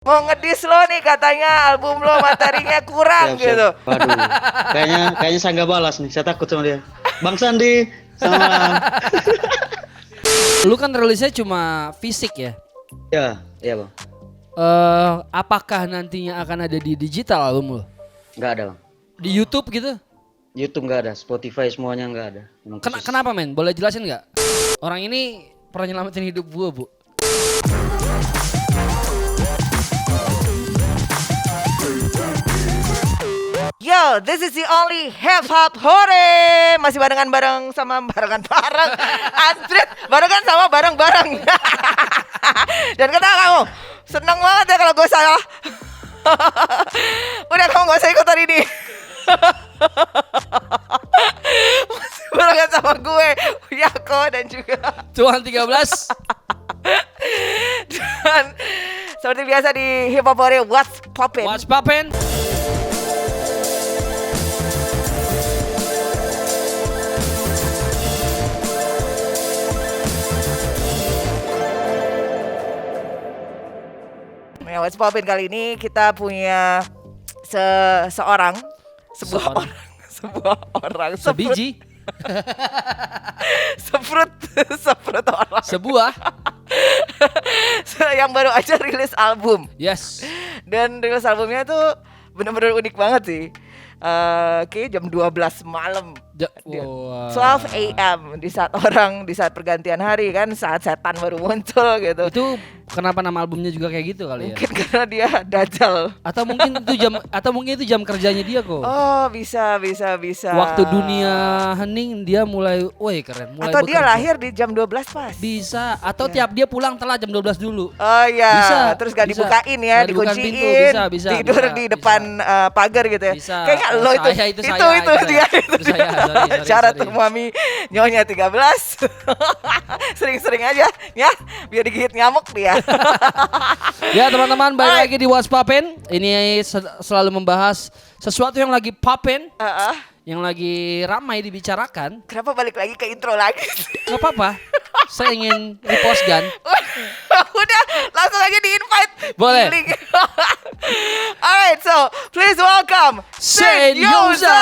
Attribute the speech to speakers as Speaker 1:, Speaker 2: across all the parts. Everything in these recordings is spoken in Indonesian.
Speaker 1: Mau ngedis lo nih katanya album lo materinya kurang
Speaker 2: Siap.
Speaker 1: gitu.
Speaker 2: Waduh, kayaknya saya nggak balas nih. Saya takut sama dia. Bang Sandi, selamat malam.
Speaker 3: Lu kan rilisnya cuma fisik ya.
Speaker 2: Ya, iya bang.
Speaker 3: Apakah nantinya akan ada di digital album lu?
Speaker 2: Nggak ada bang.
Speaker 3: Di YouTube gitu?
Speaker 2: YouTube nggak ada, Spotify semuanya nggak ada. Emang khusus.
Speaker 3: Kenapa men? Boleh jelasin nggak? Orang ini pernah nyelamatin hidup gua, Bu.
Speaker 1: Yo, this is the only hip hop hore. Masih barengan Andret, barengan sama bareng. Dan kata kamu, seneng banget ya kalau gue salah. Udah kamu gak usah ikut hari ini. Masih barengan sama gue, Yako dan juga
Speaker 3: Tuhan 13.
Speaker 1: Dan seperti biasa di hip hop hore, what's poppin'?
Speaker 3: What's poppin'?
Speaker 1: Ya, What's Poppin' kali ini kita punya sebuah orang
Speaker 3: Sebiji.
Speaker 1: seprut orang
Speaker 3: Sebuah.
Speaker 1: yang baru aja rilis album.
Speaker 3: Yes.
Speaker 1: Dan rilis albumnya tuh bener-bener unik banget sih. Kayaknya jam 12 malam. 12 AM di saat pergantian hari kan, saat setan baru muncul gitu.
Speaker 3: Itu kenapa nama albumnya juga kayak gitu kali ya?
Speaker 1: Mungkin karena dia dajal.
Speaker 3: Atau mungkin itu jam kerjanya dia kok.
Speaker 1: Oh, bisa.
Speaker 3: Waktu dunia hening dia mulai, woi keren, mulai
Speaker 1: Atau dia
Speaker 3: bekerja.
Speaker 1: lahir di jam 12 pas.
Speaker 3: Bisa, atau
Speaker 1: Ya.
Speaker 3: tiap dia pulang telat jam 12 dulu.
Speaker 1: Oh iya,
Speaker 3: Bisa,
Speaker 1: terus gak
Speaker 3: bisa.
Speaker 1: dibukain ya,
Speaker 3: Nggak dibukain
Speaker 1: dikunciin,
Speaker 3: pintu, bisa,
Speaker 1: tidur
Speaker 3: bisa,
Speaker 1: di depan pagar gitu ya.
Speaker 3: Bisa.
Speaker 1: Kayaknya lo itu,
Speaker 3: Saya,
Speaker 1: itu
Speaker 3: saya.
Speaker 1: dia,
Speaker 3: Itu saya, sorry.
Speaker 1: Syarat untuk mami nyonya 13. Sering-sering aja ya, biar digigit nyamuk dia.
Speaker 3: Ya teman-teman, balik
Speaker 1: Hai.
Speaker 3: lagi di What's Poppin'. Ini selalu membahas sesuatu yang lagi poppin', yang lagi ramai dibicarakan.
Speaker 1: Kenapa balik lagi ke intro lagi?
Speaker 3: Gak apa-apa, saya ingin repost Gan.
Speaker 1: Udah, langsung aja di-invite.
Speaker 3: Boleh.
Speaker 1: Giling. Alright, so please welcome
Speaker 3: Senyoza.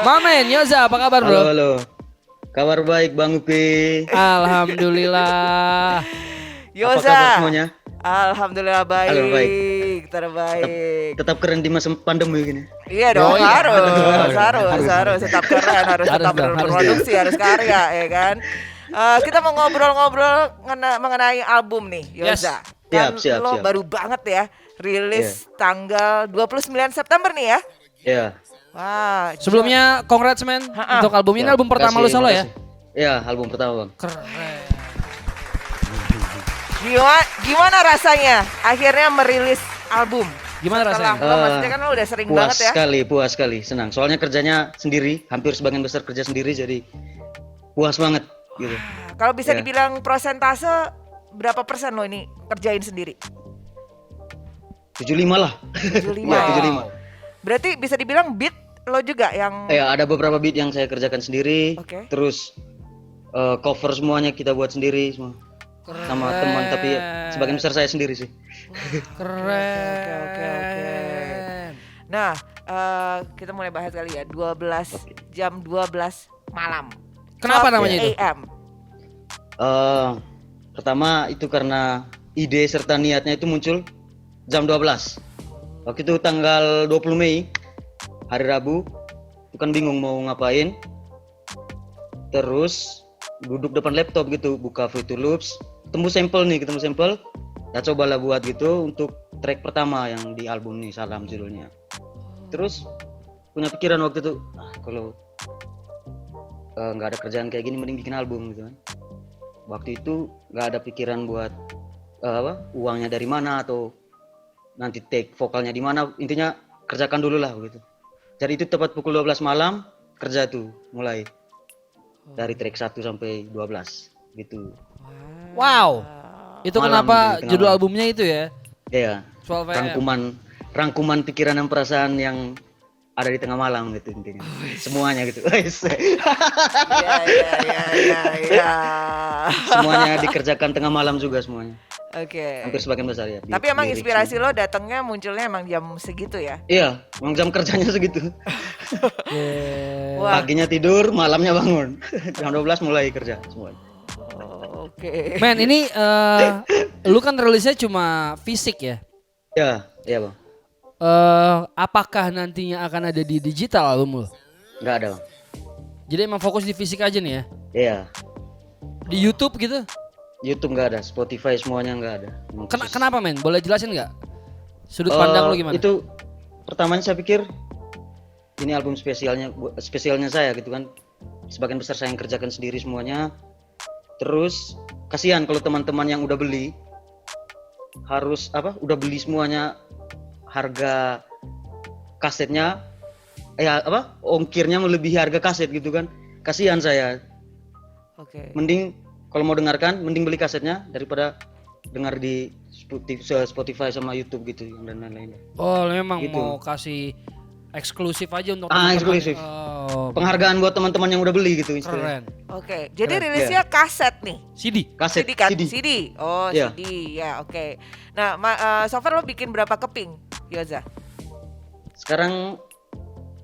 Speaker 3: Mamen, Yoza, apa kabar bro?
Speaker 2: Halo. Kabar baik Bang Upi.
Speaker 3: Alhamdulillah.
Speaker 2: Apa
Speaker 1: Yoza.
Speaker 2: kabar semuanya?
Speaker 1: Alhamdulillah baik.
Speaker 2: Halo, baik.
Speaker 1: Terbaik.
Speaker 2: Tetap keren di masa pandemi gini.
Speaker 1: Iya dong,
Speaker 3: Oh, iya.
Speaker 1: harus tetap keren, harus tetap
Speaker 3: dong, harus
Speaker 1: berproduksi, harus karya, ya kan. Kita mau ngobrol-ngobrol mengenai album nih,
Speaker 3: Yes.
Speaker 1: Yoza. Kan
Speaker 2: Siap.
Speaker 1: lo baru banget ya, rilis tanggal 29 September nih ya.
Speaker 2: Ya.
Speaker 1: Wah.
Speaker 3: Sebelumnya congrats man
Speaker 1: Ha-ha.
Speaker 3: untuk album ini,
Speaker 2: Ya,
Speaker 3: album pertama lu
Speaker 2: makasih,
Speaker 3: solo ya?
Speaker 2: makasih. Ya, album pertama Bang.
Speaker 3: Keren.
Speaker 1: Gimana rasanya akhirnya merilis album?
Speaker 3: Gimana
Speaker 1: Setelah
Speaker 3: rasanya?
Speaker 1: lo, maksudnya kan lo udah sering banget ya.
Speaker 2: Puas sekali, senang. Soalnya kerjanya sendiri, hampir sebagian besar kerja sendiri, jadi puas banget gitu.
Speaker 1: Kalau bisa
Speaker 2: Ya.
Speaker 1: dibilang prosentase berapa persen lo ini kerjain sendiri?
Speaker 2: 75 lah.
Speaker 1: 75.
Speaker 2: Ya, 75.
Speaker 1: Berarti bisa dibilang beat lo juga yang
Speaker 2: Ya, ada beberapa beat yang saya kerjakan sendiri.
Speaker 1: Oke.
Speaker 2: Terus cover semuanya kita buat sendiri semua. Sama teman, tapi sebagian besar saya sendiri sih.
Speaker 3: Keren.
Speaker 1: Oke. Nah, kita mulai bahas kali ya. 12 jam 12 malam.
Speaker 3: Kenapa
Speaker 1: 12
Speaker 3: namanya itu?
Speaker 1: AM.
Speaker 2: Pertama itu karena ide serta niatnya itu muncul jam 12. Waktu itu tanggal 20 Mei, hari Rabu. Itu kan bingung mau ngapain. Terus duduk depan laptop gitu, buka Fruity Loops, ketemu sampel. Ya cobalah buat gitu untuk track pertama yang di album nih, Salam judulnya. Terus punya pikiran waktu itu, kalau nggak ada kerjaan kayak gini mending bikin album gitu kan. Waktu itu nggak ada pikiran buat uangnya dari mana atau nanti take vokalnya di mana, intinya kerjakan dulu lah gitu. Jadi itu tepat pukul 12 malam kerja tuh mulai dari track 1 sampai 12 gitu.
Speaker 3: Wow. Itu
Speaker 2: Malam
Speaker 3: kenapa
Speaker 2: gitu,
Speaker 3: judul
Speaker 2: kenapa?
Speaker 3: albumnya itu ya?
Speaker 2: Ya,
Speaker 3: 12 AM.
Speaker 2: rangkuman pikiran dan perasaan yang ada di tengah malam gitu intinya. Semuanya gitu.
Speaker 1: Ya.
Speaker 2: Semuanya dikerjakan tengah malam juga semuanya.
Speaker 1: Oke.
Speaker 2: Hampir sebagian besar ya.
Speaker 1: Tapi emang inspirasi lo datangnya munculnya emang jam segitu ya?
Speaker 2: Iya, emang jam kerjanya segitu.
Speaker 1: Wah.
Speaker 2: Paginya tidur, malamnya bangun. Jam 12 mulai kerja semuanya.
Speaker 1: Oke.
Speaker 3: Men, ini lu kan rilisnya cuma fisik ya?
Speaker 2: Iya bang.
Speaker 3: Apakah nantinya akan ada di digital album lu?
Speaker 2: Nggak ada bang.
Speaker 3: Jadi emang fokus di fisik aja nih ya?
Speaker 2: Iya.
Speaker 3: Di YouTube gitu?
Speaker 2: YouTube nggak ada, Spotify semuanya nggak ada.
Speaker 3: Kenapa men? Boleh jelasin nggak? Sudut pandang lu gimana?
Speaker 2: Itu pertamanya saya pikir ini album spesialnya saya gitu kan. Sebagian besar saya yang kerjakan sendiri semuanya. Terus kasihan kalau teman-teman yang udah beli harus udah beli semuanya, harga kasetnya ongkirnya melebihi harga kaset gitu kan. Kasihan saya.
Speaker 1: Oke.
Speaker 2: Mending kalau mau dengarkan mending beli kasetnya daripada dengar di Spotify sama YouTube gitu dan lain-lain.
Speaker 3: Oh, memang
Speaker 2: gitu.
Speaker 3: mau kasih eksklusif aja untuk
Speaker 2: eksklusif.
Speaker 3: Oh,
Speaker 2: Penghargaan buat teman-teman yang udah beli gitu.
Speaker 3: keren.
Speaker 1: Oke, jadi
Speaker 3: Keren.
Speaker 1: rilisnya kaset nih.
Speaker 3: CD.
Speaker 2: Kaset
Speaker 1: CD kan?
Speaker 2: CD.
Speaker 1: CD. Oh,
Speaker 2: Iya.
Speaker 1: CD. Ya, oke. Nah, so far lo bikin berapa keping, Yoza?
Speaker 2: Sekarang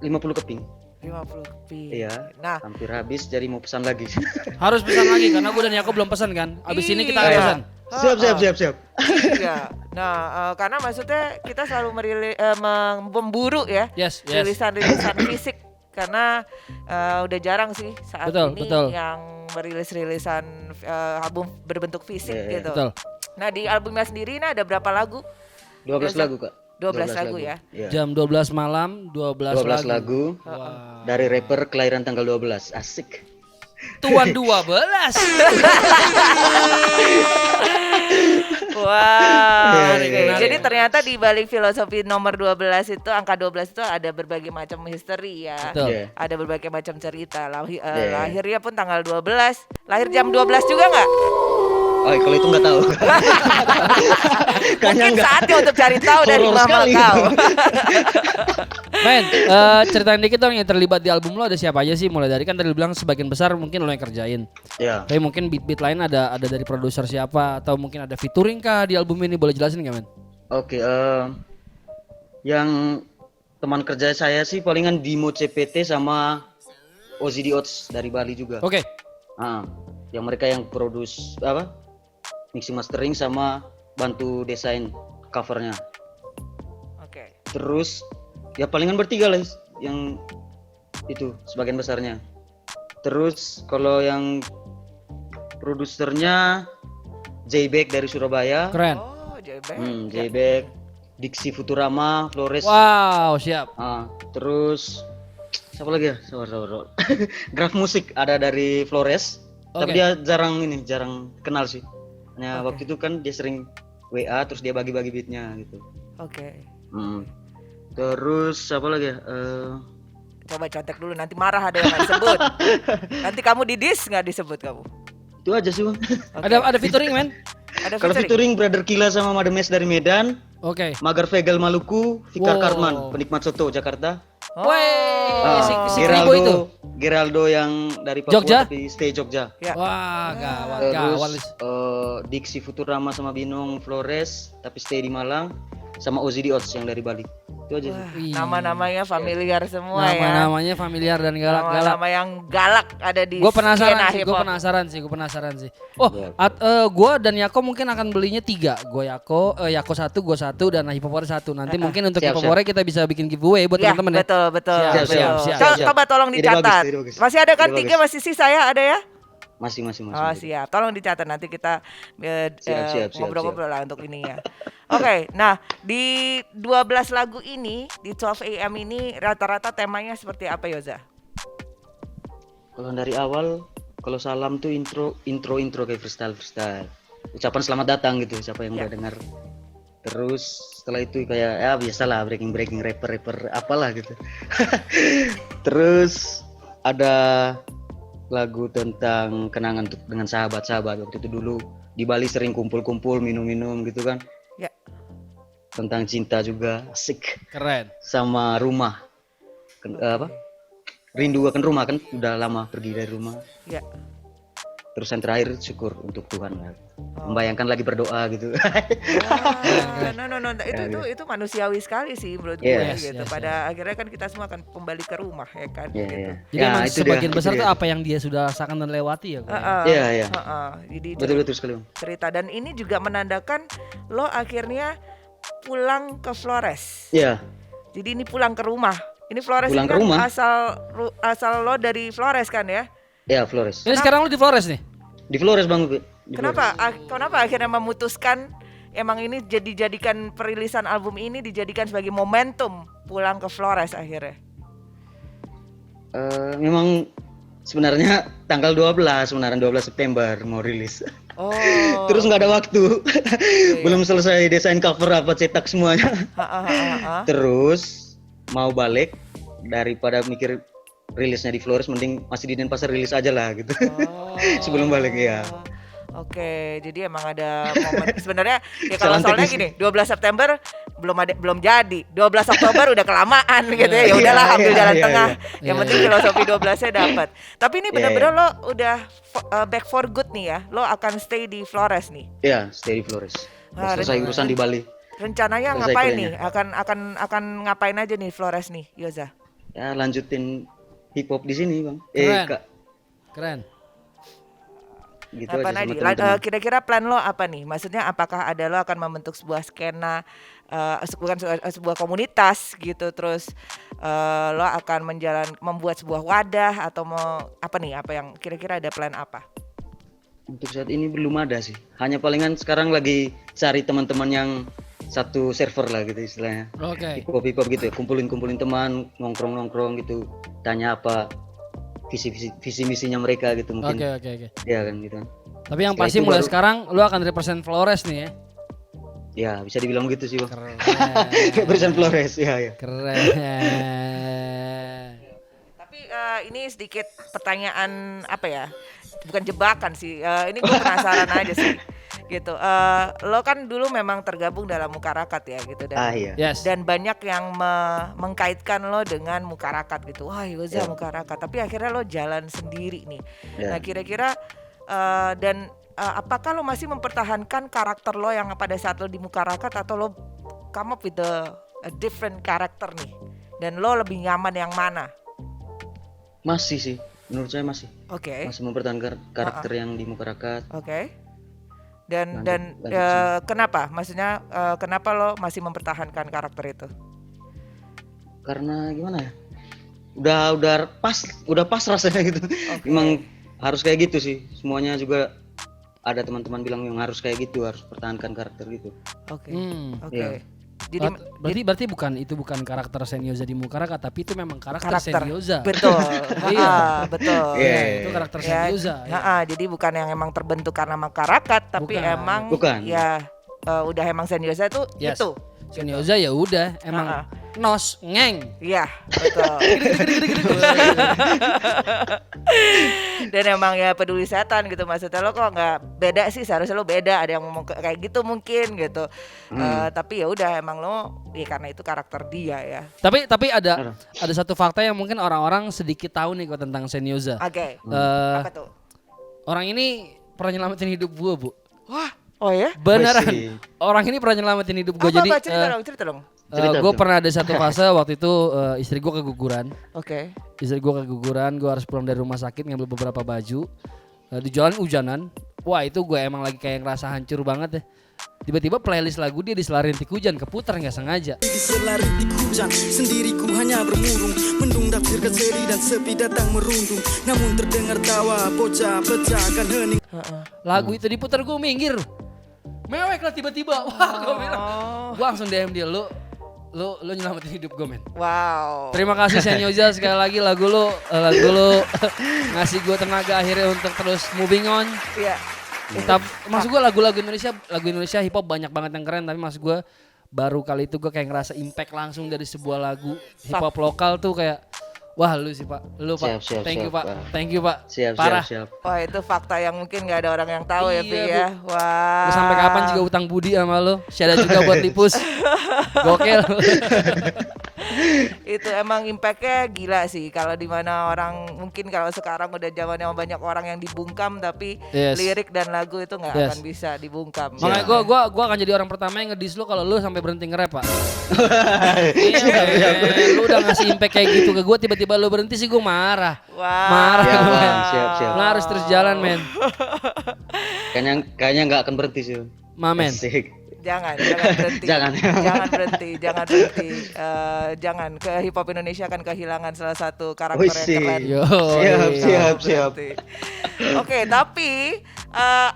Speaker 2: 50 keping.
Speaker 1: 50 keping.
Speaker 2: Iya.
Speaker 1: Nah,
Speaker 2: Hampir habis, jadi mau pesan lagi.
Speaker 3: Harus pesan lagi karena gue dan Yako belum pesan kan. Abis ini kita akan
Speaker 1: Iya.
Speaker 3: pesan.
Speaker 2: Siap.
Speaker 1: iya. Nah, karena maksudnya kita selalu memburu ya.
Speaker 3: Yes.
Speaker 1: Rilisan-rilisan fisik karena udah jarang sih saat ini
Speaker 3: Betul.
Speaker 1: yang merilis-rilisan album berbentuk fisik
Speaker 2: Iya.
Speaker 1: gitu.
Speaker 3: Betul.
Speaker 1: Nah, di albumnya sendiri ini ada berapa lagu?
Speaker 2: 12 lagu, Kak.
Speaker 1: 12 lagu ya.
Speaker 2: Iya.
Speaker 3: Jam 12 malam, 12
Speaker 2: 12 lagu.
Speaker 3: Wah.
Speaker 2: Dari rapper kelahiran tanggal 12. Asik.
Speaker 3: Tuan 12.
Speaker 1: Wah,
Speaker 2: Iya,
Speaker 1: oke.
Speaker 2: iya.
Speaker 1: Jadi ternyata di balik filosofi nomor 12 itu, angka 12 itu ada berbagai macam misteri ya.
Speaker 3: Betul.
Speaker 2: Iya.
Speaker 1: Ada berbagai macam cerita.
Speaker 2: Iya.
Speaker 1: Lahirnya pun tanggal 12. Lahir jam 12 juga nggak?
Speaker 2: Oh, kalau itu nggak tahu.
Speaker 1: Mungkin saatnya untuk cari tahu dari
Speaker 2: Horor
Speaker 1: mama
Speaker 2: sekali
Speaker 1: kau.
Speaker 3: Men, ceritain dikit dong yang terlibat di album lo ada siapa aja sih? Mulai dari kan tadi lu bilang sebagian besar mungkin lo yang kerjain.
Speaker 2: Iya.
Speaker 3: Tapi mungkin beat-beat lain ada dari produser siapa atau mungkin ada featuring kah di album ini? Boleh jelasin nggak men?
Speaker 2: Oke, yang teman kerja saya sih palingan Dimo CPT sama OZD Odds dari Bali juga.
Speaker 3: Oke.
Speaker 2: Yang mereka yang produce mixing mastering sama bantu desain covernya.
Speaker 1: Oke.
Speaker 2: Terus ya palingan bertiga lah yang itu sebagian besarnya. Terus kalau yang produsernya J-Bag dari Surabaya.
Speaker 3: Keren.
Speaker 1: Oh, Jebek.
Speaker 2: J-Bag, Dixie Futurama, Flores.
Speaker 3: Wow, siap.
Speaker 2: Terus siapa lagi ya? Sabar. Graf musik ada dari Flores. Tapi
Speaker 3: Oke.
Speaker 2: dia jarang kenal sih. Hanya waktu itu kan dia sering WA terus dia bagi-bagi beatnya gitu.
Speaker 1: Oke.
Speaker 2: Terus apa lagi ya?
Speaker 1: Coba contek dulu, nanti marah ada yang nggak disebut. Nanti kamu didis nggak disebut kamu.
Speaker 2: Itu aja sih bang.
Speaker 1: Oke.
Speaker 3: Ada featuring men?
Speaker 1: Ada
Speaker 2: Kalau featuring Brother Kila sama Mademes dari Medan,
Speaker 3: Oke.
Speaker 2: Magar Vegel Maluku, Fikar
Speaker 3: Wow.
Speaker 2: Karman penikmat soto Jakarta.
Speaker 1: Oh.
Speaker 3: si Kribo itu.
Speaker 2: Geraldo yang dari Papua
Speaker 3: Jogja?
Speaker 2: tapi stay Jogja.
Speaker 1: Ya.
Speaker 3: Wah, gawat.
Speaker 2: Terus Dixie Futurama sama Binong Flores tapi stay di Malang, sama OZD Odds yang dari Bali. Itu aja.
Speaker 1: Wah,
Speaker 3: Wih.
Speaker 1: nama-namanya familiar semua ya.
Speaker 3: Nama-namanya familiar dan galak-galak.
Speaker 1: Nama-nama yang galak ada di
Speaker 3: Gue
Speaker 1: skena
Speaker 3: penasaran
Speaker 1: hip-hop.
Speaker 3: sih. Oh,
Speaker 2: Iya.
Speaker 3: gue dan Yako mungkin akan belinya 3. Gue Yako 1, gue 1 dan Hipopore 1. Nanti mungkin untuk
Speaker 2: Siap,
Speaker 3: Hipopore kita bisa bikin giveaway buat
Speaker 1: Ya,
Speaker 3: teman-teman ya.
Speaker 1: betul.
Speaker 3: Siap.
Speaker 1: Coba tolong
Speaker 2: Ide
Speaker 1: dicatat.
Speaker 2: bagus, ide bagus.
Speaker 1: Masih ada kan
Speaker 2: Ide
Speaker 1: 3 masih sisa ya, ada ya?
Speaker 2: Masih.
Speaker 1: Oh siap, tolong dicatat nanti kita
Speaker 2: Siap.
Speaker 1: ngobrol-ngobrol lah untuk ini ya. Oke, nah di 12 lagu ini, di 12 AM ini rata-rata temanya seperti apa Yoza?
Speaker 2: Kalau dari awal, kalau salam tuh intro kayak freestyle. Ucapan selamat datang gitu, siapa yang udah dengar. Terus setelah itu kayak ya biasalah breaking rapper apalah gitu. Terus ada lagu tentang kenangan dengan sahabat-sahabat waktu itu dulu di Bali sering kumpul-kumpul minum-minum gitu kan.
Speaker 1: Ya.
Speaker 2: Tentang cinta juga asik
Speaker 3: Keren.
Speaker 2: sama rumah. apa? Rindu akan rumah kan, udah lama pergi dari rumah.
Speaker 1: Ya.
Speaker 2: Terus yang terakhir syukur untuk Tuhan lah. Membayangkan lagi berdoa gitu.
Speaker 1: Itu manusiawi sekali sih menurut gue gitu. Pada akhirnya kan kita semua akan kembali ke rumah ya kan. Gitu.
Speaker 3: Jadi emang sebagian besar itu apa yang dia sudah rasakan dan lewati ya.
Speaker 2: Iya.
Speaker 1: Jadi
Speaker 2: Betul sekali.
Speaker 1: Cerita dan ini juga menandakan lo akhirnya pulang ke Flores.
Speaker 2: Iya.
Speaker 1: Jadi ini pulang ke rumah. Ini Flores
Speaker 2: Pulang
Speaker 1: ini
Speaker 2: ke
Speaker 1: kan
Speaker 2: rumah.
Speaker 1: asal lo dari Flores kan ya?
Speaker 2: Ya Flores.
Speaker 3: Ini sekarang lu di Flores nih?
Speaker 2: Di Flores Bang.
Speaker 1: Kenapa akhirnya memutuskan emang ini dijadikan perilisan album ini dijadikan sebagai momentum pulang ke Flores akhirnya?
Speaker 2: Memang sebenarnya tanggal 12 September mau rilis.
Speaker 1: Oh.
Speaker 2: Terus nggak ada waktu. Belum selesai desain cover apa cetak semuanya. Terus mau balik daripada mikir rilisnya di Flores, mending masih di Denpasar rilis aja lah gitu. Sebelum balik ya.
Speaker 1: Oke, jadi emang ada momen sebenarnya ya kalau soalnya gini, 12 September belum jadi. 12 Oktober udah kelamaan gitu ya. Ya udahlah ambil jalan tengah. Yang penting filosofi 12-nya dapat. Tapi ini benar-benar lo udah back for good nih ya. Lo akan stay di Flores nih.
Speaker 2: Iya, stay di Flores. Selesai urusan di Bali.
Speaker 1: Rencananya ngapain nih? Akan ngapain aja nih Flores nih, Yoza?
Speaker 2: Ya lanjutin hip hop di sini, Bang.
Speaker 3: Keren.
Speaker 2: Gitu
Speaker 1: apa
Speaker 2: aja
Speaker 1: Nadi?
Speaker 2: sama teman-teman.
Speaker 1: Kira-kira plan lo apa nih? Maksudnya apakah ada lo akan membentuk sebuah skena, sebuah komunitas gitu, terus lo akan membuat sebuah wadah atau mau apa nih? Apa yang kira-kira ada plan apa?
Speaker 2: Untuk saat ini belum ada sih. Hanya palingan sekarang lagi cari teman-teman yang satu server lah gitu istilahnya.
Speaker 3: Oke.
Speaker 2: Hip hop gitu ya. Kumpulin teman, nongkrong gitu. Tanya apa visi misinya mereka gitu mungkin.
Speaker 3: Oke.
Speaker 2: Ya kan gitu.
Speaker 3: Tapi yang pasti mulai sekarang lu akan represent Flores nih ya.
Speaker 2: Ya bisa dibilang gitu sih Bang.
Speaker 3: Keren.
Speaker 2: Represent Flores ya.
Speaker 3: Keren.
Speaker 1: Tapi ini sedikit pertanyaan apa ya? Bukan jebakan sih. Ini gue penasaran aja sih. Gitu. Lo kan dulu memang tergabung dalam Mukarakat ya gitu dan
Speaker 2: Iya.
Speaker 1: dan banyak yang mengkaitkan lo dengan Mukarakat gitu. Wah, Yoza Mukarakat. Tapi akhirnya lo jalan sendiri nih. Nah, kira-kira apakah lo masih mempertahankan karakter lo yang pada saat lo di Mukarakat atau lo come up with a different character nih? Dan lo lebih nyaman yang mana?
Speaker 2: Masih sih. Menurut saya masih.
Speaker 1: Oke.
Speaker 2: Masih mempertahankan karakter yang di Mukarakat.
Speaker 1: Oke. Dan
Speaker 2: lanjut
Speaker 1: kenapa? Maksudnya kenapa lo masih mempertahankan karakter itu?
Speaker 2: Karena gimana ya? Udah pas rasanya gitu. Emang harus kayak gitu sih. Semuanya juga ada teman-teman bilang yang harus kayak gitu, harus pertahankan karakter gitu.
Speaker 1: Oke.
Speaker 2: Iya.
Speaker 1: Jadi
Speaker 3: berarti bukan karakter Senyoza di Mukarakat, tapi itu memang karakter Senyoza.
Speaker 1: Betul.
Speaker 3: Iya,
Speaker 1: betul.
Speaker 3: Itu karakter Senyoza.
Speaker 1: Jadi bukan yang emang terbentuk karena Mukarakat, tapi emang udah emang Senyoza itu itu.
Speaker 3: Senyoza ya udah emang nos ngeng.
Speaker 1: Iya, betul. Dan emang ya peduli setan gitu, maksudnya lo kok nggak beda sih, seharusnya lo beda, ada yang ngomong kayak gitu mungkin gitu. Tapi ya udah emang lo karena itu karakter dia ya.
Speaker 3: Tapi ada satu fakta yang mungkin orang-orang sedikit tahu nih kok tentang Senyoza.
Speaker 1: Oke. Apa tuh?
Speaker 3: Orang ini pernah nyelamatin hidup gua, Bu.
Speaker 1: Wah, oh ya?
Speaker 3: Beneran. Orang ini pernah nyelamatin hidup gua. Jadi
Speaker 1: cerita dong.
Speaker 3: Gue pernah ada satu fase waktu itu istri gue keguguran.
Speaker 1: Oke.
Speaker 3: Istri gue keguguran, gue harus pulang dari rumah sakit ngambil beberapa baju. Di jalan hujanan. Wah itu gue emang lagi kayak ngerasa hancur banget ya. Tiba-tiba playlist lagu dia diselarin tik hujan, keputar nggak sengaja.
Speaker 4: Diselarin tik hujan, sendiriku hanya bermurung. Mendung dapur seri dan sepi datang merundung. Namun terdengar tawa bocah pecahkan hening.
Speaker 3: Lagu itu diputar gue minggir. Mewek lah tiba-tiba. Wah gue bilang. Gue langsung DM dia, lu nyelamatin hidup gue men.
Speaker 1: Wow.
Speaker 3: Terima kasih Senyoza sekali lagi lagu lu ngasih gue tenaga akhirnya untuk terus moving on.
Speaker 1: Iya.
Speaker 3: Maksud gue lagu Indonesia hip hop banyak banget yang keren, tapi maksud gue baru kali itu gue kayak ngerasa impact langsung dari sebuah lagu hip hop lokal tuh kayak wah lu sih Pak, lu Pak. Thank you Pak. Parah.
Speaker 2: Siap.
Speaker 1: Wah itu fakta yang mungkin nggak ada orang yang tahu ya Pi ya.
Speaker 3: Bu.
Speaker 1: Wah.
Speaker 3: Lu sampai kapan juga utang budi sama lu? Shadow juga buat Lipus. Gokil.
Speaker 1: Itu emang impactnya gila sih. Kalau di mana orang mungkin kalau sekarang udah zamannya banyak orang yang dibungkam, tapi lirik dan lagu itu nggak akan bisa dibungkam.
Speaker 3: Makanya gue akan jadi orang pertama yang ngedis lu kalau lu sampai berhenti nge-rap, Pak. Lu udah ngasih impact kayak gitu ke gue, tiba-tiba lu berhenti sih gue marah. Marah.
Speaker 2: Siap.
Speaker 3: Lu harus terus jalan, men.
Speaker 2: Kayaknya nggak akan berhenti sih.
Speaker 3: Mamen.
Speaker 1: Jangan berhenti. jangan berhenti. Jangan, ke hip hop Indonesia akan kehilangan salah satu karakter yang keren.
Speaker 2: Siap.
Speaker 1: Oke, tapi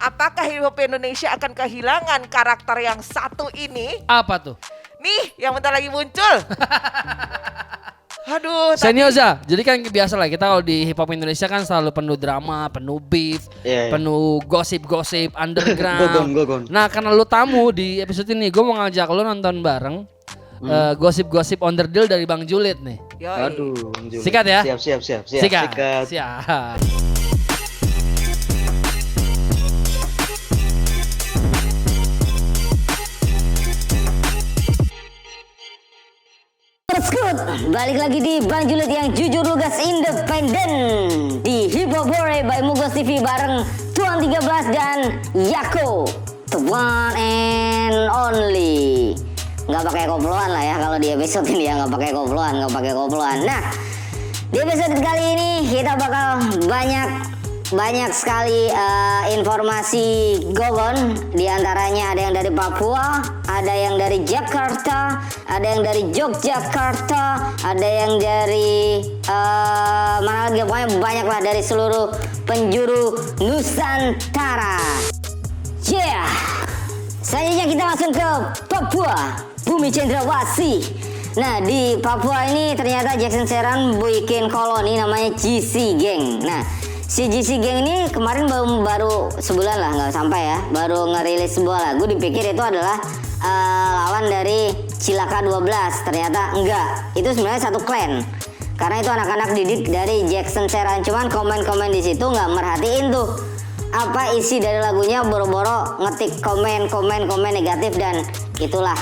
Speaker 1: apakah hip hop Indonesia akan kehilangan karakter yang satu ini?
Speaker 3: Apa tuh?
Speaker 1: Nih, yang bentar lagi muncul. Aduh,
Speaker 3: Senioza. Jadi kan biasa lah kita kalau di hip hop Indonesia kan selalu penuh drama, penuh beef, penuh gosip-gosip underground.
Speaker 2: Gogon.
Speaker 3: Nah, karena lu tamu di episode ini, gue mau ngajak lu nonton bareng gosip-gosip Onderdil dari Bang Julid nih.
Speaker 1: Yoi.
Speaker 2: Aduh,
Speaker 3: Sikat ya?
Speaker 2: Siap.
Speaker 3: Siap.
Speaker 5: Balik lagi di Bang Julid yang jujur lugas independen di Hip Hop Hore by Mugos TV bareng Tuan 13 dan Yako, the one and only. Nggak pakai koploan lah ya kalau di episode ini ya, nggak pakai koploan. Nah, di episode kali ini kita bakal banyak sekali informasi gogon. Di antaranya ada yang dari Papua, ada yang dari Jakarta, ada yang dari Yogyakarta, ada yang dari mana lagi, pokoknya banyak lah dari seluruh penjuru Nusantara. Selanjutnya kita langsung ke Papua, Bumi Cendrawasih. Nah, di Papua ini ternyata Jackson Seran bikin koloni namanya GC Gang. Nah, si GC Gang ini kemarin baru sebulan lah, nggak sampai ya, baru ngerilis sebuah lagu. Dipikir itu adalah lawan dari Cilaka 12, ternyata enggak. Itu sebenarnya satu clan, karena itu anak-anak didik dari Jackson Seran. Cuman komen-komen di situ nggak merhatiin tuh apa isi dari lagunya, boro-boro ngetik komen negatif, dan itulah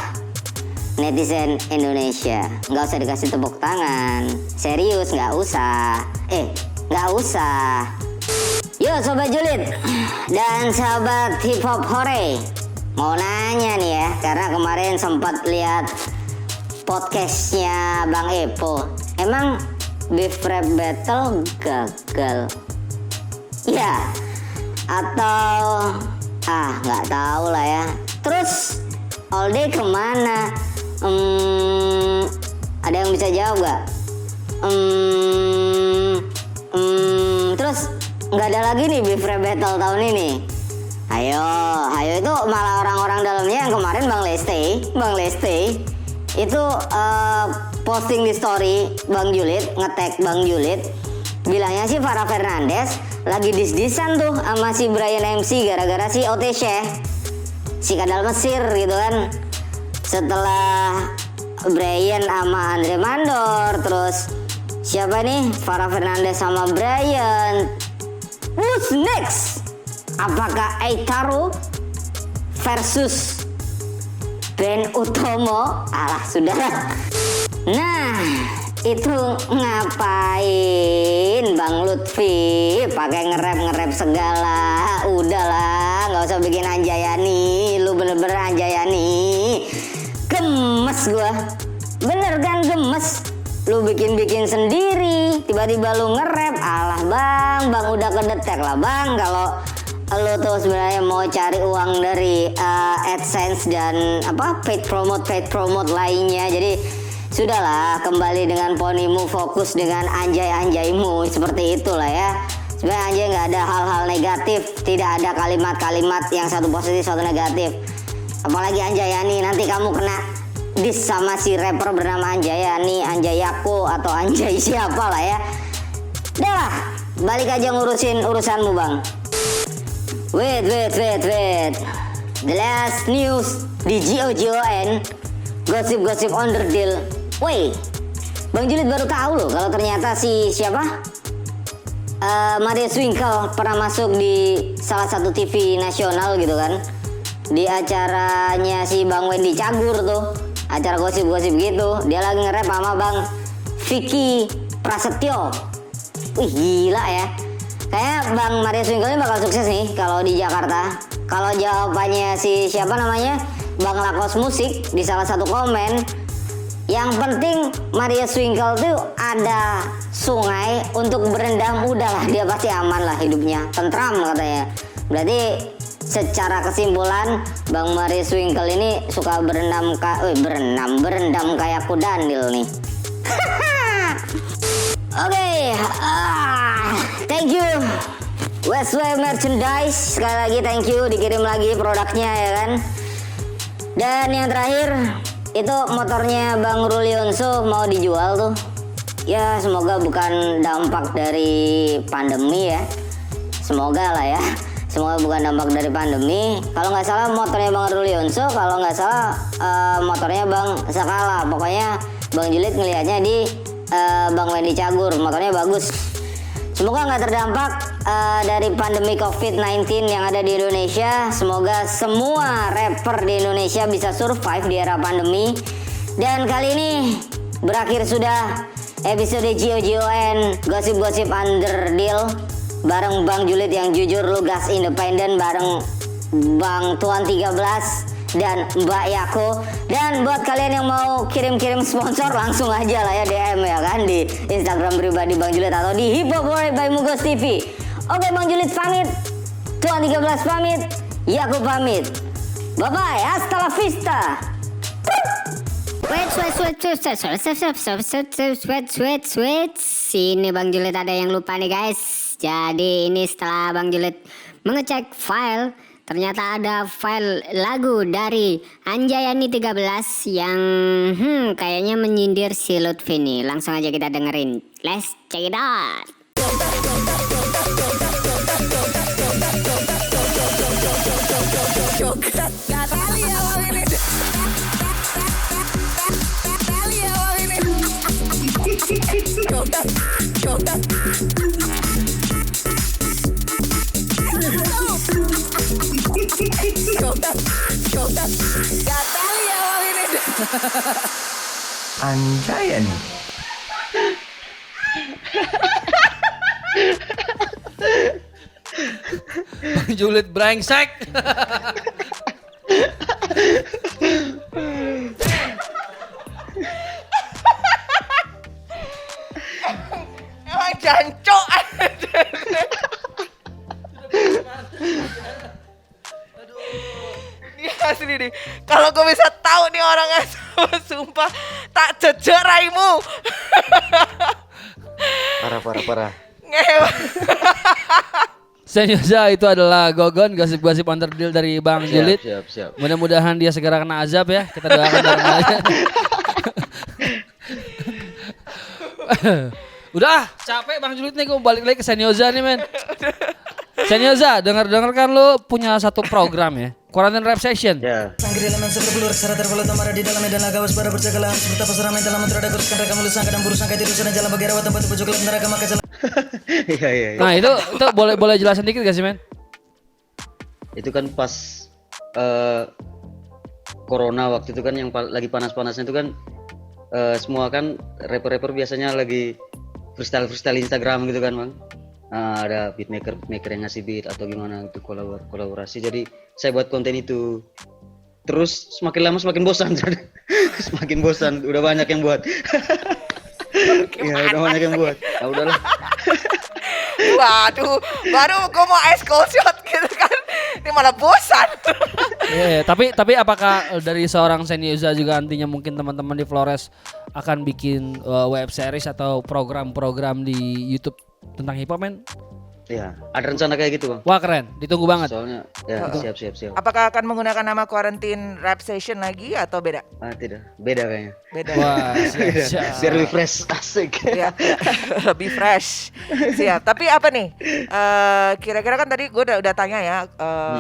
Speaker 5: netizen Indonesia. Nggak usah dikasih tepuk tangan, serius nggak usah. Nggak usah. Yo Sobat Julid dan sahabat hip hop hore, mau nanya nih ya, karena kemarin sempat lihat podcastnya Bang Epo. Emang beef rap battle gagal? Ya, atau nggak tahu lah ya. Terus all day kemana? Ada yang bisa jawab nggak? Terus nggak ada lagi nih beef rap battle tahun ini. Ayo itu malah orang-orang dalamnya yang kemarin Bang Leste itu posting di story Bang Julid, nge-tag Bang Julid, bilangnya sih Farah Fernandes lagi dis-disan tuh sama si Brian MC gara-gara si OTC si kadal Mesir gitu kan. Setelah Brian sama Andre Mandor, terus siapa nih, Farah Fernandes sama Brian, who's next? Apakah Eitaro versus Ben Utomo? Alah sudahlah. Nah, itu ngapain Bang Lutfi pakai nge-rap segala? Udahlah, nggak usah bikin Anjayani. Lu bener-bener Anjayani. Gemes gua. Bener kan gemes? Lu bikin sendiri, tiba-tiba lu nge-rap. Alah bang udah kedetek lah bang kalau lu tuh sebenarnya mau cari uang dari AdSense dan paid promote lainnya. Jadi sudahlah, kembali dengan ponimu, fokus dengan anjay-anjaymu, seperti itulah ya. Sebenarnya anjay nggak ada hal-hal negatif, tidak ada kalimat-kalimat yang satu positif satu negatif. Apalagi Anjayani, nanti kamu kena diss sama si rapper bernama Anjayani, Anjayako atau Anjay siapa lah ya. Udah lah, balik aja ngurusin urusanmu bang. Wait. The last news di GOGON, gosip Onderdil. Woi, Bang Julid baru tahu loh kalau ternyata si siapa? Maria Swinkel pernah masuk di salah satu TV nasional gitu kan. Di acaranya si Bang Wendy Cagur tuh. acara gosip-gosip gitu. Dia lagi nge-rap sama Bang Vicky Prasetyo. Wih gila ya. Kayaknya Bang Marius Winkle ini bakal sukses nih kalau di Jakarta. Kalau jawabannya si siapa namanya Bang Lakos Musik di salah satu komen, yang penting Marius Winkle tuh ada sungai untuk berendam, udahlah dia pasti aman lah hidupnya, tentram katanya. Berarti secara kesimpulan Bang Marius Winkle ini suka berendam kayak kudanil nih. Oke, thank you Westway Merchandise, sekali lagi thank you, dikirim lagi produknya ya kan. Dan yang terakhir itu motornya Bang Rulionso mau dijual tuh. Ya semoga bukan dampak dari pandemi ya. Semoga lah ya. Semoga bukan dampak dari pandemi. Kalau nggak salah motornya Bang Rulionso, kalau nggak salah motornya Bang Sakala. Pokoknya Bang Julid ngelihatnya di Bang Wendy Cagur, motornya bagus. Semoga nggak terdampak dari pandemi COVID-19 yang ada di Indonesia. Semoga semua rapper di Indonesia bisa survive di era pandemi. Dan kali ini berakhir sudah episode GOGON Gosip-Gosip Underdeal bareng Bang Julid yang jujur, lugas, independen, bareng Bang Tuan 13 dan Mbak Yako. Dan buat kalian yang mau kirim-kirim sponsor langsung aja lah ya DM ya kan di Instagram pribadi Bang Julid atau di Hip Hop World by Mugos TV. Oke, Bang Julid pamit, Tuan 13 pamit, Yako pamit. Bye bye, hasta la vista. Wait. Sini Bang Julid ada yang lupa nih guys. Jadi ini setelah Bang Julid mengecek file, ternyata ada file lagu dari Anjayani 13 yang kayaknya menyindir si Lutfi nih. Langsung aja kita dengerin. Let's check it out.
Speaker 6: Anjayani.
Speaker 3: Bang Julid brengsek.
Speaker 1: Emang jancok. Ini asli nih. Kalau gue bisa tahu nih orangnya sama, sumpah tak jejer raimu.
Speaker 2: Parah.
Speaker 1: Ngewa.
Speaker 3: Senyosa itu adalah Gogon gosip-gosip underdeal dari Bang Julid.
Speaker 2: Siap.
Speaker 3: Mudah-mudahan dia segera kena azab ya. Kita doakan bareng aja. Udah capek Bang Julid nih, gue balik lagi ke Senyosa nih men. Senyosa, dengar kan lu punya satu program ya, Quarantine Rap Session.
Speaker 2: Ya.
Speaker 4: Sangkir elemen seperti peluru secara terpalu tamara di dalamnya dan laga waspada bercakalan seperti apa seramai dalam menterada kuruskan reka mulut sangka dan buru sangka tidur sedang jalan bagi rawat tempat di pojok gelap neraka maka jalan.
Speaker 2: Iya.
Speaker 3: Nah itu boleh jelasin dikit gak sih men?
Speaker 2: Itu kan pas corona waktu itu kan yang lagi panas-panasnya itu kan semua kan rapper biasanya lagi freestyle Instagram gitu kan Bang. Nah, ada beatmaker yang ngasih beat atau gimana itu kolaborasi. Jadi saya buat konten itu. Terus semakin lama semakin bosan. Semakin bosan, udah banyak yang buat. Iya, udah banyak yang buat. Nah, udahlah.
Speaker 1: Waduh, baru gue mau ice cold shot gitu kan. Ini malah bosan.
Speaker 3: Iya, tapi apakah dari seorang Senyosa juga nantinya mungkin teman-teman di Flores akan bikin web series atau program-program di YouTube tentang hip hop men?
Speaker 2: Iya, ada rencana kayak gitu Bang.
Speaker 3: Wah keren, ditunggu banget.
Speaker 2: Soalnya ya siap.
Speaker 1: Apakah akan menggunakan nama Quarantine Rap Session lagi atau beda?
Speaker 2: Tidak, beda kayaknya.
Speaker 1: Beda.
Speaker 3: Wah siap.
Speaker 2: Biar lebih fresh, asik.
Speaker 1: Ya, lebih fresh. Siap. Tapi apa nih? Kira-kira kan tadi gue udah tanya ya,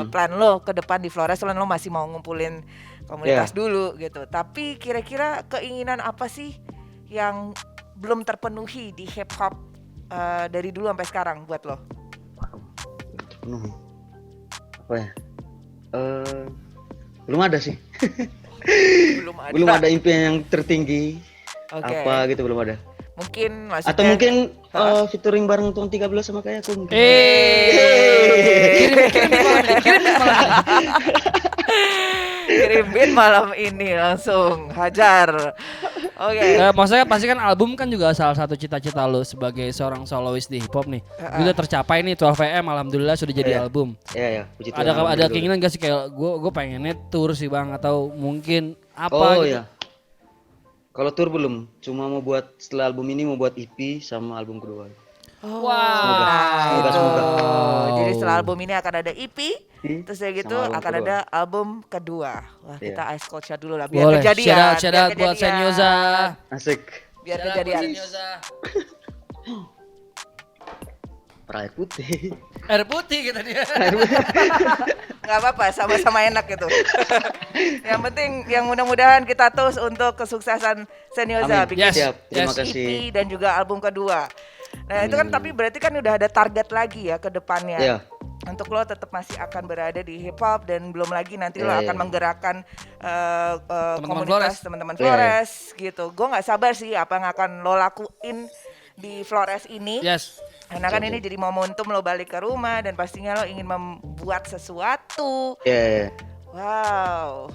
Speaker 1: plan lo ke depan di Flores, lo masih mau ngumpulin komunitas dulu gitu. Tapi kira-kira keinginan apa sih yang belum terpenuhi di hip hop dari dulu sampai sekarang buat lo?
Speaker 2: Terpenuhi. Apa ya? Belum ada sih. Belum ada impian yang tertinggi.
Speaker 1: Oke.
Speaker 2: Apa gitu belum ada.
Speaker 1: Mungkin maksudnya
Speaker 2: Atau mungkin featuring bareng tahun 13 sama kayak aku mungkin.
Speaker 1: kirim beat malam ini langsung hajar. Oke.
Speaker 3: Maksudnya pasti kan album kan juga salah satu cita-cita lo sebagai seorang soloist di hip hop nih. Udah tercapai nih 12 AM, alhamdulillah sudah jadi album.
Speaker 2: Iya, puji Tuhan.
Speaker 3: Ada
Speaker 2: alhamdulillah.
Speaker 3: keinginan gak sih kayak gue pengennya tour sih Bang, atau mungkin apa
Speaker 2: Oh
Speaker 3: gitu?
Speaker 2: iya. Kalau tour belum, cuma mau buat setelah album ini mau buat EP sama album kedua.
Speaker 3: Wah.
Speaker 2: Semoga.
Speaker 1: Jadi setelah album ini akan ada EP, terus ya gitu
Speaker 2: Sama album
Speaker 1: akan
Speaker 2: kedua.
Speaker 1: ada album kedua. Wah,
Speaker 2: Iya.
Speaker 1: kita ice cold shot dulu lah biar
Speaker 3: Boleh.
Speaker 1: kejadian.
Speaker 3: Shout out buat Senyoza.
Speaker 2: Asik.
Speaker 1: Biar
Speaker 3: Shout out
Speaker 1: kejadian.
Speaker 3: buat Senyoza.
Speaker 2: Air putih.
Speaker 3: Air putih kita dia.
Speaker 1: Nggak apa-apa, sama-sama enak gitu. Yang penting, yang mudah-mudahan kita terus untuk kesuksesan Senyoza
Speaker 2: Amin.
Speaker 1: bikin
Speaker 3: Yes.
Speaker 2: Siap. Terima
Speaker 3: Yes.
Speaker 2: kasih.
Speaker 1: EP dan juga album kedua. Nah itu kan tapi berarti kan udah ada target lagi ya ke depannya.
Speaker 2: Iya.
Speaker 1: Untuk lo tetap masih akan berada di hip hop dan belum lagi nanti lo
Speaker 2: Iya,
Speaker 1: akan
Speaker 2: iya.
Speaker 1: menggerakkan
Speaker 3: Teman-teman
Speaker 1: komunitas teman-teman
Speaker 2: Iya,
Speaker 1: Flores gitu. Gue nggak sabar sih apa yang akan lo lakuin di Flores ini.
Speaker 3: Yes.
Speaker 1: Karena kan ini jadi momentum lo balik ke rumah dan pastinya lo ingin membuat sesuatu.
Speaker 2: Iya.
Speaker 1: Wow.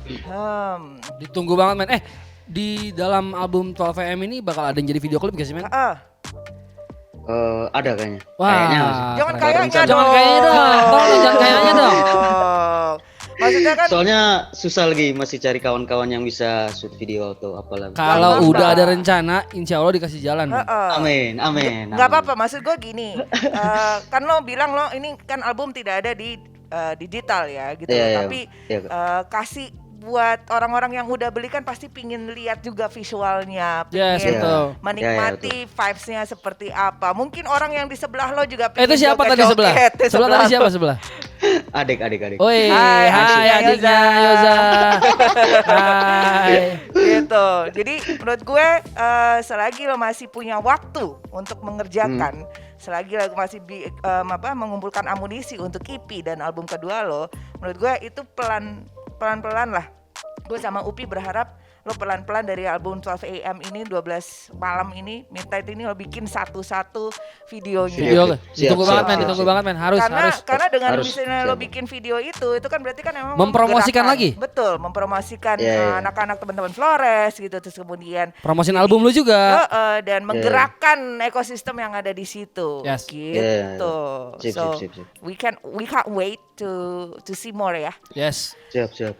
Speaker 3: Ditunggu banget men. Di dalam album 12 AM ini bakal ada yang jadi video klip gak sih men?
Speaker 2: Ada kayaknya.
Speaker 3: Wah.
Speaker 2: Kayaknya masih.
Speaker 1: Jangan
Speaker 3: keren.
Speaker 1: kayaknya dong.
Speaker 3: Jangan kayaknya dong. Tolong jangan kayaknya dong.
Speaker 1: Maksudnya kan
Speaker 2: Soalnya susah lagi masih cari kawan-kawan yang bisa shoot video atau apalah.
Speaker 3: Kalau
Speaker 1: Apa-apa.
Speaker 3: udah ada rencana, insya Allah dikasih jalan. Men.
Speaker 2: Amin.
Speaker 1: nggak apa-apa, maksud gue gini, kan lo bilang lo ini kan album tidak ada di digital ya gitu,
Speaker 2: Iya, iya.
Speaker 1: tapi
Speaker 2: Iya, Kak.
Speaker 1: kasih buat orang-orang yang udah beli kan pasti pingin lihat juga visualnya,
Speaker 3: Yes,
Speaker 1: pingin
Speaker 3: betul.
Speaker 1: menikmati vibes-nya seperti apa. Mungkin orang yang di sebelah lo juga
Speaker 3: Itu
Speaker 1: pingin
Speaker 3: siapa tadi sebelah?
Speaker 1: joget-joget di
Speaker 3: Sebelah tadi siapa
Speaker 1: lo.
Speaker 3: sebelah?
Speaker 2: Adik.
Speaker 3: Oi,
Speaker 1: Hai,
Speaker 3: hai adiknya Yoza. Hai.
Speaker 1: Gitu. Jadi menurut gue selagi lo masih punya waktu untuk mengerjakan, selagi lo masih mengumpulkan amunisi untuk EP dan album kedua lo, menurut gue itu pelan-pelan lah. Gue sama Upi berharap lo pelan-pelan dari album 12 AM ini 12 malam ini Midnight ini lo bikin satu-satu videonya.
Speaker 3: Video
Speaker 2: Siap,
Speaker 3: ditunggu
Speaker 2: siap,
Speaker 3: banget men,
Speaker 2: siap,
Speaker 3: ditunggu
Speaker 2: siap.
Speaker 3: banget men. Harus.
Speaker 1: Karena dengan
Speaker 2: Harus,
Speaker 1: misalnya lo
Speaker 2: siap.
Speaker 1: bikin video itu kan berarti kan emang
Speaker 3: Mempromosikan
Speaker 1: menggerakkan.
Speaker 3: lagi?
Speaker 1: Betul, mempromosikan
Speaker 2: Iya, iya.
Speaker 1: anak-anak teman-teman Flores gitu, terus kemudian
Speaker 3: Promosin album lu juga.
Speaker 1: dan menggerakkan ekosistem yang ada di situ.
Speaker 3: Yes.
Speaker 1: Gitu.
Speaker 2: Sip,
Speaker 1: So
Speaker 2: sip, sip.
Speaker 1: we can't wait to see more ya.
Speaker 3: Yes.
Speaker 2: Siap.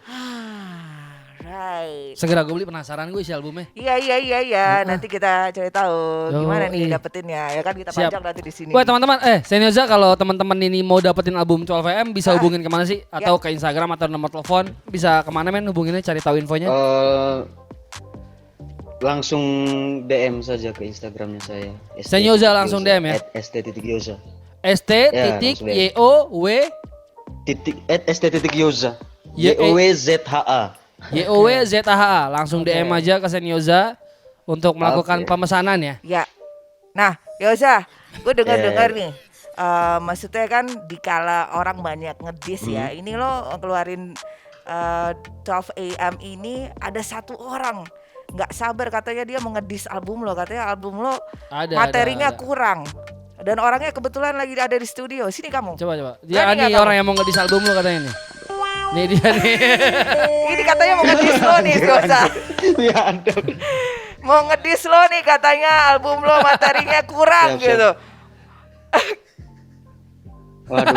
Speaker 1: Right.
Speaker 3: Segera gue beli, penasaran gue isi albumnya.
Speaker 1: Iya. Nanti kita cari tahu gimana nih
Speaker 3: Yoi.
Speaker 1: dapetinnya ya kan kita
Speaker 3: Siap.
Speaker 1: pajak nanti di sini.
Speaker 3: Wah teman-teman, Senyoza kalau teman-teman ini mau dapetin album 12 AM bisa hubungin kemana sih? Atau ke Instagram atau nomor telepon? Bisa kemana men hubunginnya, cari tahu infonya?
Speaker 2: Langsung DM saja ke Instagramnya saya.
Speaker 3: Senyoza langsung DM ya?
Speaker 2: @st.yoza.
Speaker 3: ST.YOW
Speaker 2: @st.yoza.
Speaker 3: Y-
Speaker 2: YOWZHA.
Speaker 3: YOWZHA. Langsung DM aja ke Senyoza untuk melakukan
Speaker 2: Oke.
Speaker 3: pemesanan ya.
Speaker 1: Ya. Nah, Yoza, gue dengar-dengar
Speaker 2: Yeah.
Speaker 1: nih. Maksudnya kan dikala orang banyak ngedis ya. Ini lo keluarin 12 AM ini ada satu orang nggak sabar katanya dia mau ngedis album lo. Katanya album lo materinya
Speaker 3: ada.
Speaker 1: kurang. Dan orangnya kebetulan lagi ada di studio. Sini kamu.
Speaker 3: Coba. Dia
Speaker 1: Berani nggak
Speaker 3: nih
Speaker 1: kamu?
Speaker 3: orang yang mau ngedis album lo katanya nih. Nih dia nih.
Speaker 1: Ini katanya mau ngedis lo nih, Yoza.
Speaker 2: Ya ada.
Speaker 1: Mau ngedis lo nih katanya album lo materinya kurang
Speaker 2: Siap.
Speaker 1: gitu.
Speaker 2: Waduh.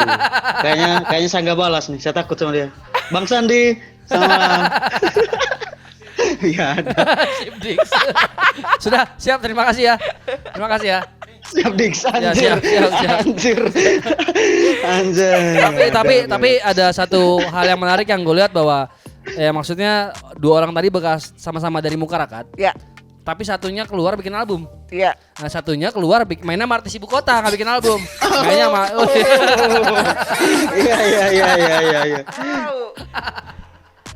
Speaker 2: Kayaknya saya nggak balas nih. Saya takut sama dia. Bang Sandi, selamat. Ya ada.
Speaker 3: Sip, Dix. Sudah, siap, terima kasih ya. Terima kasih ya.
Speaker 2: Siap Dix,
Speaker 3: Ya,
Speaker 2: anjir.
Speaker 3: siap.
Speaker 2: Anjir.
Speaker 3: Tapi ada satu hal yang menarik yang gue lihat bahwa maksudnya dua orang tadi bekas sama-sama dari Mukarakat,
Speaker 1: Ya,
Speaker 3: tapi satunya keluar bikin album.
Speaker 1: iya.
Speaker 3: Nah satunya keluar mainnya sama artis ibu kota, nggak bikin album. Kayaknya
Speaker 2: Iya.
Speaker 1: Tahu.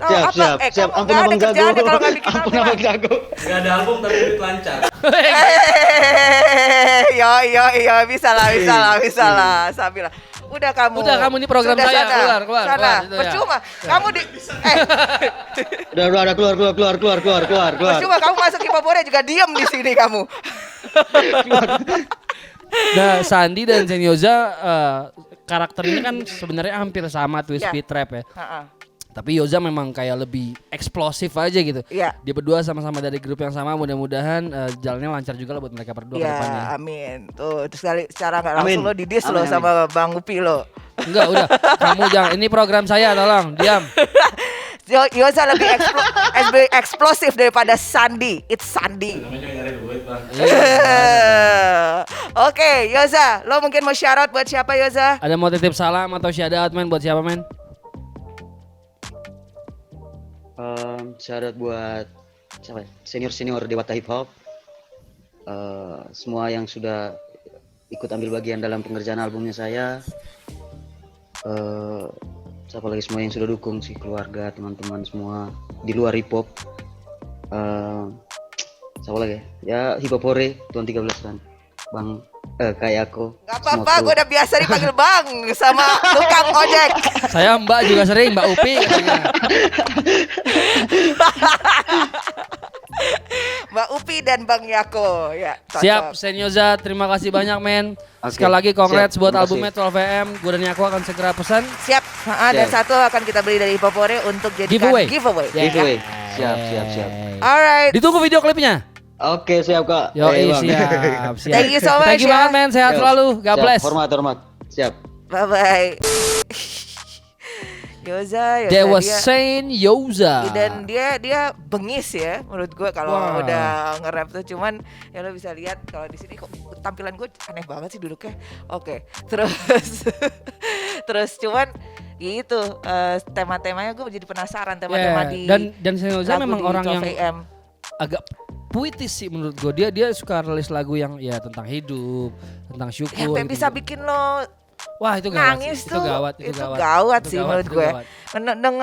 Speaker 1: Tahu
Speaker 2: Siap,
Speaker 1: apa?
Speaker 2: siap, siap.
Speaker 1: Kamu
Speaker 2: Ampun
Speaker 1: nggak ada
Speaker 2: abang
Speaker 1: kerjaan
Speaker 2: jago.
Speaker 1: ya kalau nggak bikin
Speaker 2: Ampun
Speaker 1: album.
Speaker 2: abang jago.
Speaker 6: Gak ada album tapi duit lancar.
Speaker 1: Yo, bisa lah, Sabila. Udah kamu
Speaker 3: Udah, kamu ini program
Speaker 1: Sudah
Speaker 3: saya,
Speaker 1: sana.
Speaker 3: keluar,
Speaker 1: Sana,
Speaker 3: gitu ya.
Speaker 1: percuma. Kamu di
Speaker 2: Udah keluar.
Speaker 1: Cuma kamu masuk hip hop hore juga diem di sini kamu.
Speaker 3: Nah, Sandi dan Senyoza karakter ini kan sebenarnya hampir sama tuh
Speaker 1: Ya.
Speaker 3: speed trap ya.
Speaker 1: Heeh.
Speaker 3: Tapi Yoza memang kayak lebih eksplosif aja gitu.
Speaker 1: Iya.
Speaker 3: Dia berdua sama-sama dari grup yang sama, mudah-mudahan jalannya lancar juga lah buat mereka berdua ke depannya.
Speaker 1: Ya, amin. Tuh, terus kali secara nggak langsung
Speaker 2: Amin.
Speaker 1: lo didis lo
Speaker 2: Amin,
Speaker 1: sama Bang Upi lo.
Speaker 3: Enggak, udah. Kamu jangan, ini program saya, tolong diam.
Speaker 1: Yoza lebih eksplosif daripada Sandi. It's Sandi.
Speaker 6: Namanya nyari duit bang.
Speaker 1: Oke, Yoza, lo mungkin mau shout out buat siapa Yoza?
Speaker 3: Ada mau titip salam atau syahadat men buat siapa men?
Speaker 2: Syarat buat siapa? Senior Dewata Hip Hop. Semua yang sudah ikut ambil bagian dalam pengerjaan albumnya saya. Siapa lagi semua yang sudah dukung sih, keluarga, teman-teman semua di luar hip hop. Siapa lagi ya? Hip Hop Hore tahun 13 kan. Bang kayak aku.
Speaker 1: Gak apa-apa, gue udah biasa dipanggil Bang sama tukang ojek.
Speaker 3: Saya Mbak juga sering, Mbak Upi.
Speaker 1: Mbak Upi dan Bang Yako ya. Cocok.
Speaker 3: Siap, Senyoza, terima kasih banyak men.
Speaker 2: Oke,
Speaker 3: Sekali lagi congrats
Speaker 2: siap,
Speaker 3: buat
Speaker 2: terima
Speaker 3: albumnya 12am. Gue dan Yako akan segera pesan.
Speaker 1: Siap. Dan
Speaker 2: Siap.
Speaker 1: satu akan kita beli dari Hip Hop Hore untuk jadikan giveaway.
Speaker 2: Giveaway. Siap.
Speaker 1: Alright.
Speaker 3: Ditunggu video klipnya.
Speaker 2: Oke, siap Kak.
Speaker 3: Yo,
Speaker 2: Bang.
Speaker 3: siap.
Speaker 1: Thank you so much,
Speaker 3: Thank you
Speaker 1: ya.
Speaker 3: banget men, sehat
Speaker 2: Siap.
Speaker 3: selalu. God
Speaker 2: Siap.
Speaker 3: bless.
Speaker 2: Hormat. Siap.
Speaker 1: Bye bye. Yoza
Speaker 3: Dewa
Speaker 1: dia
Speaker 3: Saint Yoza.
Speaker 1: dan dia bengis ya menurut gue kalau
Speaker 3: Wah.
Speaker 1: udah nge-rap tuh, cuman ya lo bisa lihat kalau di sini kok tampilan gue aneh banget sih duduknya. Oke. Terus cuman itu tema-temanya gue jadi penasaran tema-tema di
Speaker 3: dan Senyoza
Speaker 1: lagu
Speaker 3: memang
Speaker 1: di
Speaker 3: orang yang
Speaker 1: 12am.
Speaker 3: agak puitis sih menurut gue. Dia suka rilis lagu yang ya tentang hidup, tentang syukur.
Speaker 1: Sampai
Speaker 3: gitu.
Speaker 1: bisa bikin lo
Speaker 3: Wah, itu gawat.
Speaker 1: nangis
Speaker 3: sih.
Speaker 1: tuh.
Speaker 3: Itu
Speaker 1: Gawat sih menurut
Speaker 3: itu
Speaker 1: gue.
Speaker 3: gawat.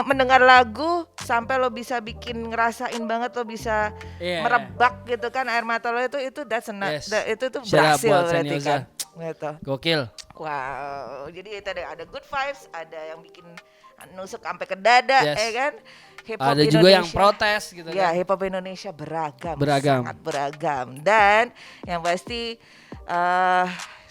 Speaker 1: Mendengar lagu sampai lo bisa bikin ngerasain banget, lo bisa
Speaker 3: Iya.
Speaker 1: merebak gitu kan air mata lo itu that's
Speaker 3: Yes.
Speaker 1: itu tuh
Speaker 3: Shout out
Speaker 1: berhasil
Speaker 3: buat
Speaker 1: berarti
Speaker 3: Senyoza.
Speaker 1: kan. Gitu.
Speaker 3: Gokil.
Speaker 1: Wow. Jadi itu ada good vibes, ada yang bikin nusuk sampai ke dada,
Speaker 3: Yes.
Speaker 1: ya kan? Hip hop
Speaker 3: Ada juga yang
Speaker 1: Indonesia.
Speaker 3: protes gitu
Speaker 1: Ya,
Speaker 3: kan.
Speaker 1: hip hop Indonesia beragam,
Speaker 3: Beragam.
Speaker 1: sangat beragam. Dan yang pasti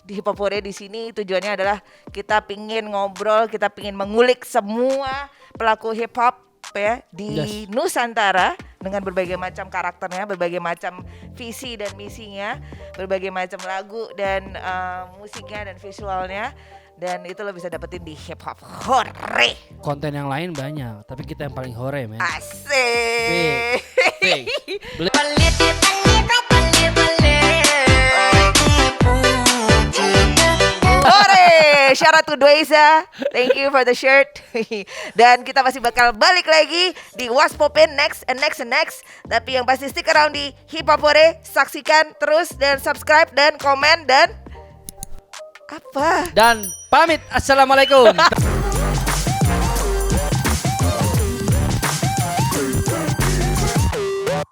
Speaker 1: di Hip Hop Hore di sini tujuannya adalah kita pingin ngobrol, kita pingin mengulik semua pelaku hip hop ya di Nusantara dengan berbagai macam karakternya, berbagai macam visi dan misinya, berbagai macam lagu dan musiknya dan visualnya. Dan itu lo bisa dapetin di Hip Hop Hore.
Speaker 3: Konten yang lain banyak, tapi kita yang paling hore, men.
Speaker 1: Asik.
Speaker 3: Fix. Beli-
Speaker 1: Hore, shout out to Dweza. Thank you for the shirt. Dan kita masih bakal balik lagi di What's Poppin' next. Tapi yang pasti stick around di Hip Hop Hore. Saksikan terus dan subscribe dan komen dan apa?
Speaker 3: Dan pamit. Assalamualaikum.